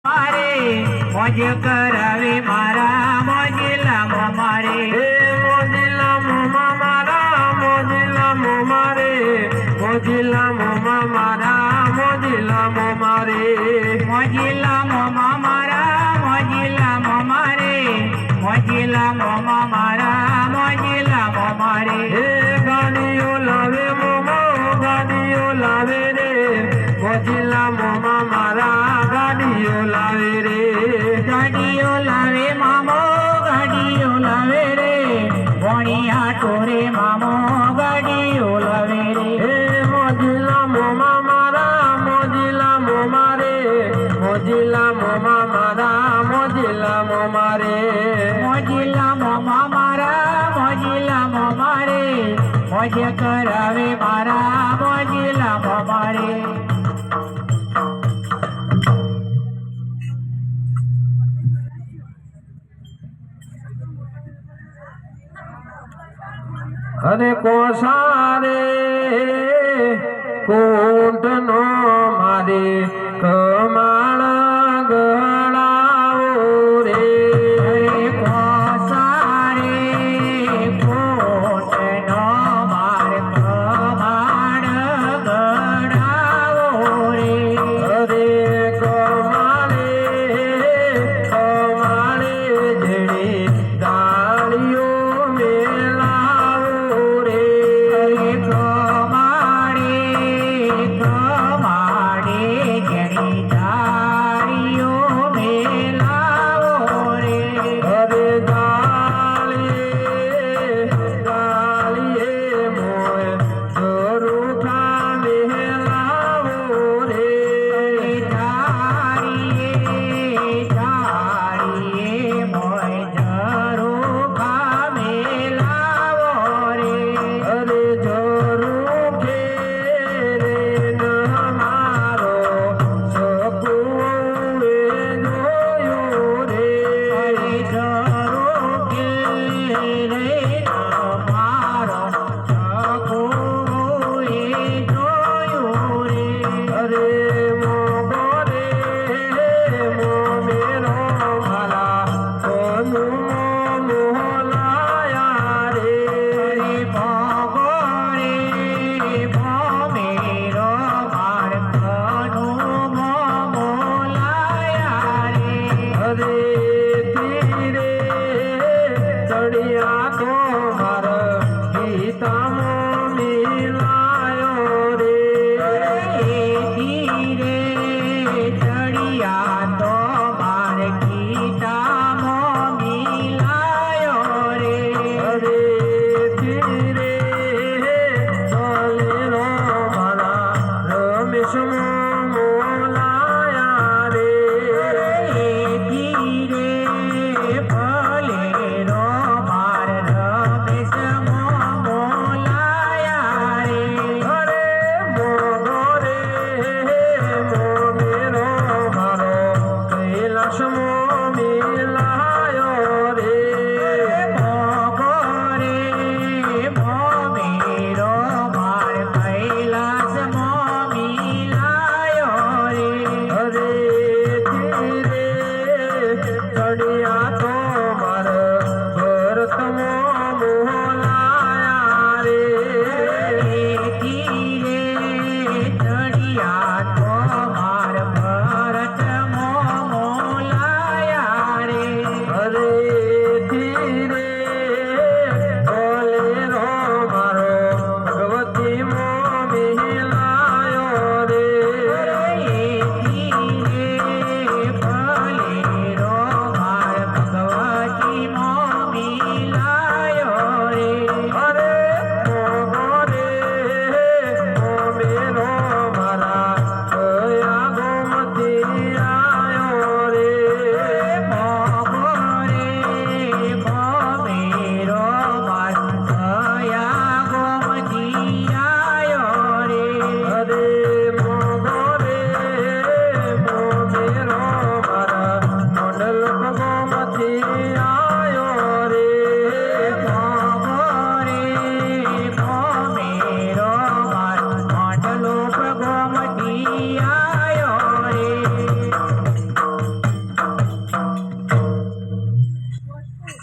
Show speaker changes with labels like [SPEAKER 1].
[SPEAKER 1] મારે મોજ કરાવે મારા મોજીલામો મારે
[SPEAKER 2] મોજીલામો મારા મોજીલામો મારે મોજીલામો મારા મોજીલામો મારે
[SPEAKER 1] મોજીલામો મારા મોજીલામો મારે મોજીલામો મારા મોજીલામો મારે
[SPEAKER 2] ગાડીઓ લાવે મોમો ગાડીઓ લાવે રે મોજીલામો મારા ગાડીઓ લાવે રે
[SPEAKER 1] ગાડીઓ લાવે મામો ગાડીઓ લાવે રે ભણિયા ટોરે મામો ગાડીઓ લાવે રે
[SPEAKER 2] મોજીલામો મારા મોજીલામો મારે મોજીલામો મારા મોજીલામો મારે
[SPEAKER 1] મોજીલામો મારા મોજીલામો મારે મોજ કરાવે મારા મોજીલામો મારે
[SPEAKER 2] અને કોસારે કોટનો મારે